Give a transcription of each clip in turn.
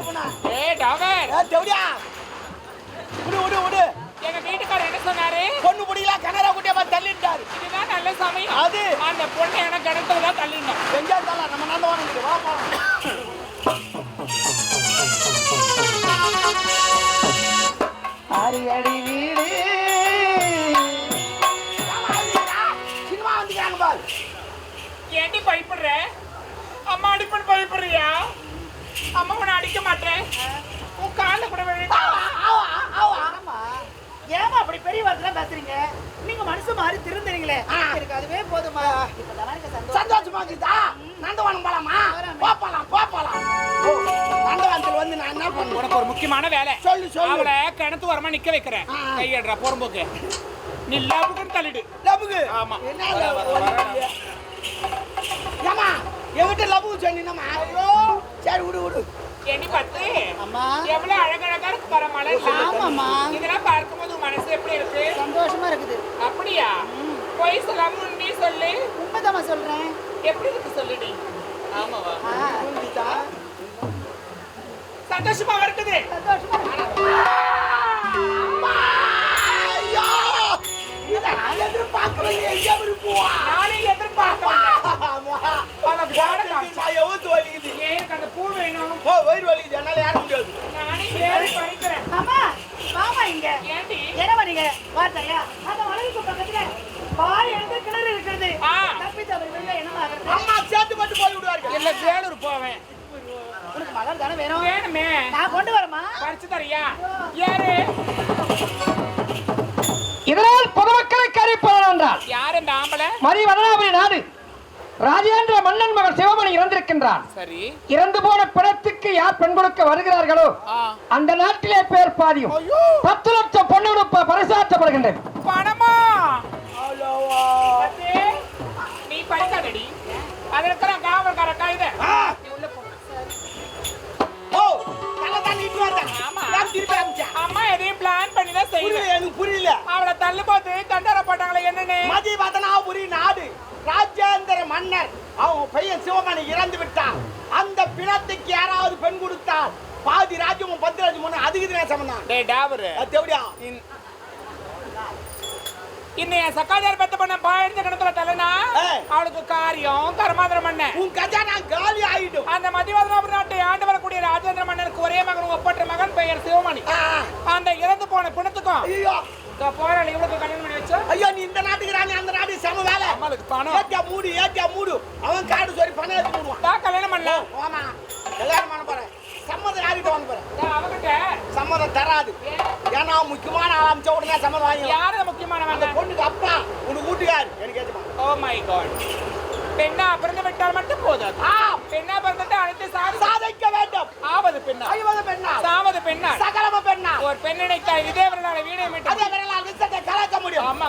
ஏய் டாகர் தேவடியா விடு விடு விடு. எங்க வீட்டுக்காரர் என்ன சொன்னாரு? பொண்ணு பிடிக்கல கனரா குட்டியா பார்த்து தள்ளிட்டாரு. இதுதான் நல்ல சமயம். அது அந்த பொண்ணு எனக்கு கிணத்துல தான் தள்ளிடணும். எங்க தள்ள நம்ம நல்ல வாங்க வா போலாம். ஆரி அடி வீடு சினிமா வந்துட்டாங்க பாரு. ஏண்டி பயப்படுற? அம்மா அடிப்பன் பயப்படுறியா? அம்மா உன்னை அடிக்க மாட்டேன். உன் காலில் கூட விழுந்தா. ஏமா அப்படி பெரிய வார்த்தைலாம் பேசுறீங்க? நீங்க மனசு மாறி திருந்துறீங்களே, எனக்கு அதுவே போதுமா. சந்தோஷமா இருக்குதா? நந்தவனம் போலாமா? போலாம் போலாம். நந்தவனத்துல வந்து நான் என்ன பண்ணுவேன்? உனக்கு ஒரு முக்கியமான வேலை. சொல்லு சொல்லு. அவளை கிணத்து வரமா நிக்க வைக்கிறேன். கையடுறா போறம்போக்கு. நீ லபுக்குன்னு தள்ளிடு. லபுக்கு? ஆமா. என்ன ஏமா என்கிட்ட லபுக்கு சொன்னீங்கம்மா. ஐயோ சரி விடு விடு. எண்ணி பார்த்து அம்மா எவ்வளவு அழகழகா இருக்கு பாரு மலை. ஆமாம்மா. இதெல்லாம் பார்க்கும்போது மனசு எப்படி இருக்கு? சந்தோஷமா இருக்குது. அப்படியா? போய் சொல்லாம நீ சொல்லு. உண்மைதாம்மா சொல்றேன். எப்படி இருக்கு சொல்லுடி. ஆமாவா? புரிஞ்சுதா? சந்தோஷமா இருக்குது. சந்தோஷமா இருக்குது. அம்மா ஐயோ இத நான் எதிர்பார்க்கறேன். எங்க இருப்போம்? நானே எதிர்பார்க்கிறேன். அந்த பாடல் நான் எவ்வளவு வலிக்குது. எனக்கு அந்த பூ வேணும். ஓ வயிறு வலிக்குது. என்னால ஏற முடியாது. நானே ஏறி படிக்கிறேன். அம்மா வாமா இங்க. ஏண்டி? என்னவா நீங்க வார்த்தையா? அந்த வளைவுக்கு பக்கத்துல பாய் எடுத்து கிணறு இருக்கிறது. தப்பி தவறி விழுந்தா என்னமா ஆகுறது? அம்மா சேர்த்து மட்டும் போய் விடுவார்கள். இல்ல வேலூர் போவேன். உனக்கு மகன் தானே வேணும்? வேணுமே. நான் கொண்டு வரமா? பறிச்சு தரியா? ஏறு. இதனால் பொதுமக்களுக்கு அறிவிப்பது என்றால் யார் இந்த ஆம்பளை? மதிவதனாபுரி நாடு ராஜேந்திர மன்னன் மகன் சிவமணி இறந்திருக்கின்றான். சரி. இறந்து போன பிணத்துக்கு யார் பெண் கொடுக்க வருகிறார்களோ அந்த நாட்டிலே பேர் பாதியும் 10 லட்சம் பொண்ணு பரிசாற்றப்படுகின்றது. பணமா? நீ பறிக்காதடி. அதற்கு காவல்கார கைது. நீ உள்ள போ. ஓ நல்லதான் நீ வரடா. ஆமா. நான் திருப்பி அம்ச்சா. அம்மா எதையும் பிளான் பண்ணி தான் செய்யுது. எனக்கு புரியல. அவளை தள்ளும்போது தண்டனை போட்டாங்களே என்னன்னு? மதிவதனாபுரி நாடு ராஜேந்திர மன்னர் அவன் பையன் சிவமணி இறந்து விட்டான். அந்த பிணத்துக்கு யாராவது பெண் கொடுத்தால் பாதி ராஜ்யமும் 10 ராஜ்யமும் அதுக்கு சம்பந்தம். டேய் டாவரு. தேவடியா இன்னைய சக்காதார் பெத்த பண்ண பாய்ந்த கணத்துல தள்ளனா அவளுக்கு காரியம் கர்மாந்திர மன்னன் உன் கஜானா காலி ஆயிடும். அந்த மதிவதனாபுரி நாட்டை ஆண்டு வரக்கூடிய ராஜேந்திர மன்னனுக்கு ஒரே மகன் ஒப்பற்ற மகன் பெயர் சிவமணி. அந்த இறந்து போன பிணத்துக்கும் ஐயோ போராளி இவளுக்கு கல்யாணம் பண்ணி வச்சா. ஐயோ நீ இந்த நாட்டுக்கு ராணி அந்த நாட்டுக்கு சம வேலை. நம்மளுக்கு பணம் ஏத்தியா மூடு அவன் காடு சொல்லி பணம் ஏத்தி மூடுவான். தான் கல்யாணம் பண்ணலாம். ஆமா கல்யாணம் பண்ண போறேன். சம்மதம் யார்கிட்ட வந்து போறேன்? அவகிட்ட சம்மதம் தராது. ஏன்னா முக்கியமான ஆள் அமிச்ச உடனே சம்மதம் வாங்கி. யாரு முக்கியமானவங்க? அந்த பொண்ணுக்கு அப்பா உனக்கு வீட்டுக்காரு எனக்கு ஏத்துமா. Oh my God. பெண்ணா பிறந்து விட்டால் மட்டும் போதாது. பெண்ணா பிறந்துட்டு அனைத்து சாதிக்க வேண்டும். ஆவது பெண்ணா ஐவது பெண்ணா சாவது பெண்ணா சகலம பெண்ணா ஒரு பெண் நினைத்தால் இதே வரலாறு வீணை மீட்டு அதே வரலாறு விசத்தை கலக்க முடியும். ஆமா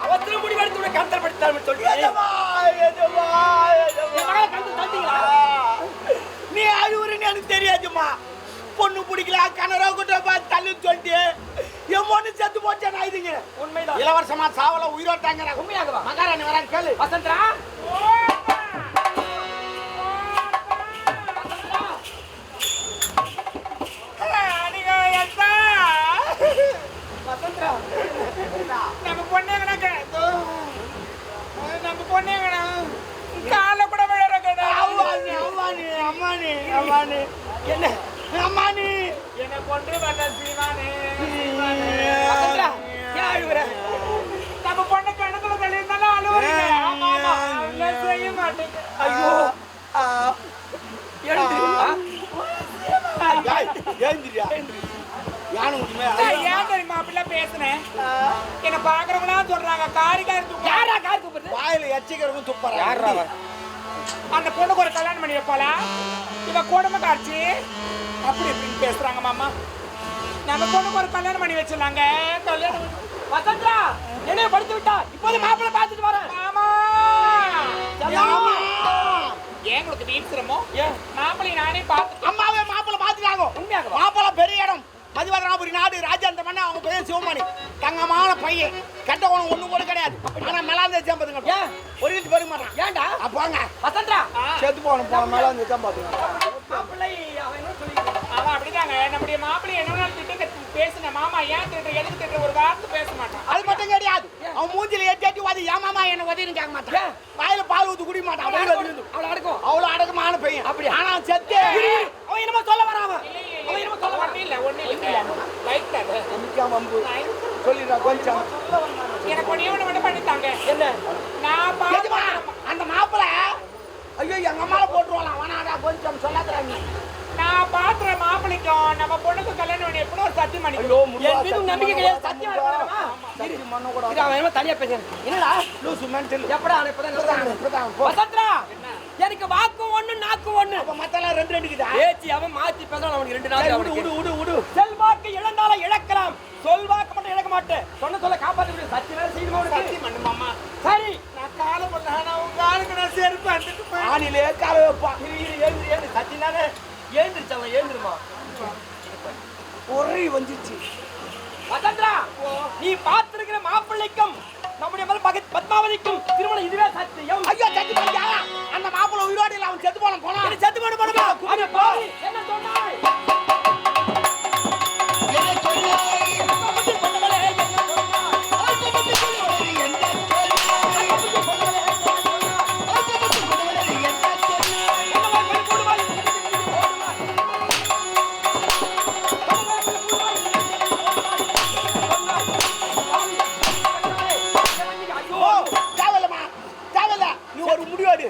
அவத்திலும் முடிவெடுத்து கந்தல் படுத்தாமல் சொல்லி நீ அழுவுறன்னு எனக்கு தெரியாதுமா. பொண்ணு பிடிக்கல கனரா கூட்ட பார்த்து தள்ளுன்னு சொல்லிட்டு என் பொண்ணு செத்து போச்சா நான் இதுங்க. உண்மைதான். இளவரசமா சாவல உயிரோட்டாங்க. உண்மையாகவா? மகாராணி வராங்க கேளு. வசந்தரா நம்ம பொண்ணேங்கண்ணா கால கூட விழற கடை. அம்மானி என்ன அம்மானி என்ன கொண்டு வந்த சீமானே. நம்ம பொண்ணு கிணத்துல தள்ளியிருந்தாலும் அழுவுறீங்க. ஆமா ஆமா செய்ய மாட்டேங்க. ஐயோ ஏந்திரியா ஏன் தெரியுமா அப்படிலாம் பேசுனேன்? என்ன பாக்குறவங்களா சொல்றாங்க காரி தூக்கு வாயில எச்சிக்கிறவங்க துப்புறாங்க. அந்த பொண்ணுக்கு ஒரு கல்யாணம் பண்ணி வைப்பாளா? இவ குடும்ப காட்சி அப்படி இப்படின்னு பேசுறாங்க மாமா. நம்ம பொண்ணுக்கு ஒரு கல்யாணம் பண்ணி வச்சிடலாங்க. கல்யாணம் வசந்தா என்னைய படித்து விட்டா இப்போது மாப்பிள்ளை பார்த்துட்டு வரேன். மாமா ஏன் உங்களுக்கு வீண் சிரமம்? மாப்பிள்ளை நானே பார்த்து அம்மாவே மாப்பிள்ளை பார்த்துட்டாங்க. உண்மையாக மாப்பிள்ளை பெரிய இடம் மதிவதனாபுரி நாடு அவங்க பையன் சிவமணி தங்கமான பையன் கெட்ட குணம் ஒண்ணு கூட கிடையாது ஆனா மேலாந்த வச்சா பாத்துங்க ஒரு வீட்டு போடுக்க மாட்டான் ஏன்டா போங்க வசந்தா செத்து போன மேலாந்த வச்சா பாத்துங்க மாப்பிள்ளை அவன் என்ன சொல்லிக்கிறான் அவன் அப்படிதாங்க நம்முடைய மாப்பிள்ளை என்ன திட்டு பேசின மாமா ஏன் திட்டு எதுக்கு திட்டு ஒரு வார்த்தை பேச மாட்டான் அது மட்டும் கிடையாது அவன் மூஞ்சில ஏற்றி வாதி ஏமாமா என்ன உதவின்னு கேட்க மாட்டான் வாயில பால் ஊத்து குடி மாட்டான் அவளை அடக்கும் அவ்வளவு அடக்கமான பையன் அப்படி ஆனா செத்து அவன் என்னமோ சொல்ல வரான் அவன் என்னமோ சொல்ல வரான் ஒண்ணு இல்ல லைட் அது சொல்லிடுறா கொஞ்சம் எனக்கு ஒண்ணே ஒண்ணு மட்டும் பண்ணித்தாங்க என்ன நான் எதுமா? அந்த மாப்பிள ஐயோ எங்க அம்மால போட்டுருவான் வேணாடா கொஞ்சம் சொல்லாதடா நீ நான் பாக்குற மாப்பிளைக்கும் நம்ம பொண்ணுக்கு கல்யாணம் பண்ணி எப்படி ஒரு சத்தியம் பண்ணி என் மீது நம்பிக்கை கிடையாது சத்தியம் இருக்கணுமா சத்தியம் பண்ண கூட அவன் என்னமோ தனியா பேசுறேன் என்னடா லூசு மென்டல் எப்படா அவன் இப்பதான் வசந்தா எனக்கு வாக்கு ஒண்ணு நாக்கு ஒண்ணு அப்ப மத்தெல்லாம் ரெண்டு ரெண்டுக்குதா ஏச்சி அவன் மாத்தி பேசுறான் அவனுக்கு 2 நாள் விடு அவனுக்கு விடு விடு விடு செல்வாக்கு இழந்தாலும் இழக்கலாம் சொல்வாக்கு மட்டும் இழக்க மாட்டேன் சொன்ன சொல்ல காப்பாற்ற முடியும் சத்தியம் வேற செய்யணுமா உனக்கு சத்தியம் பண்ணு மாமா சரி நான் காலம் பண்ண உங்க ஆளுக்கு நான் செருப்பு அடிச்சுட்டு போய் ஆணிலே கால வைப்பா ஏந்து சத்தியம் தானே ஏந்திருச்சான் ஏந்திருமா ஒரே வந்துச்சு வசந்தா நீ பார்த்திருக்கிற மாப்பிள்ளைக்கும் நம்முடைய மகள் பத்மாவதிக்கும் திருமணம் இதுவே சத்தியம் ஐயோ செத்து போறியா அந்த மாப்பிள உயிரோடு இல்ல அவன் செத்து போனா நீ செத்து போடு போடுமா அட பாவி என்ன சொன்னாய் என்ன சொன்னாய் அப்படி பண்ணவளே என்ன சொன்னாய் அப்படி பண்ணவளே என்ன சொன்னாய் அப்படி பண்ணவளே என்ன சொன்னாய் என்ன போய் போடுவாய் ஓ தேவலமா தேவல நீ ஒரு முடிவாடு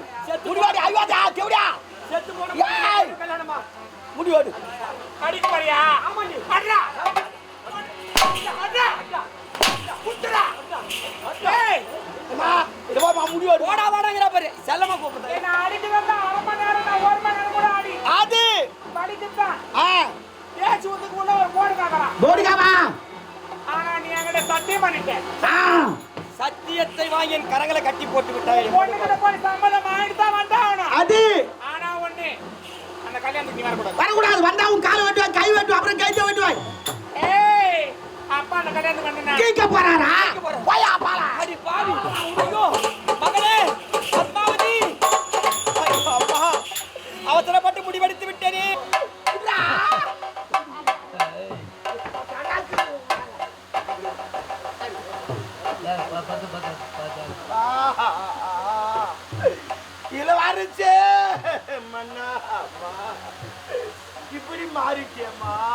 முடிவாடு ஐயோடா கேவடா செத்து போன ஏய் கல்யாணமா முடிவாடு அடிக்க போறியா ஆமா நீ அட்ரா அட்ரா குத்துடா ஏய் அம்மா இதுவா முடிவாடு ஓடா வாடாங்கற பாரு செல்லமா கூப்பிடுறேன் என்ன அடிச்சு வந்தா 1/2 மணி நேரம் நான் 1 மணி நேரம் கூட ஆடி அது படிச்சுட்டான் ஆ பேச்சு ஊத்துக்கு உள்ள ஒரு போடு காக்கறான் போடுகாமா ஆனா நீ என்கிட்ட சத்தியம் பண்ணிட்ட ஆ சத்தியத்தை வாங்கி என் கரங்களை கட்டி போட்டு விட்டாய் பொண்ணுகிட்ட போய் சம்மதம் வாங்கிட்டு தான் வந்தாகணும் அது ஆனா ஒண்ணு அந்த கல்யாணத்துக்கு நீ வரக்கூடாது வரக்கூடாது வந்தா உன் காலை வெட்டுவாய் கை வெட்டுவாய் அப்புறம் கைத்தை வெட்டுவாய் ஏய் அப்பா அந்த கல்யாணத்துக்கு வந்தா கேட்க போறாரா போயா பாலா அடி பாவி ஐயோ மகளே பத்மாவதி ஐயோ அப்பா அவசரப்பட்டு முடிவெடுத்து விட்டேனே இளவரசே மன்னா இப்படி மாறிட்டேம்மா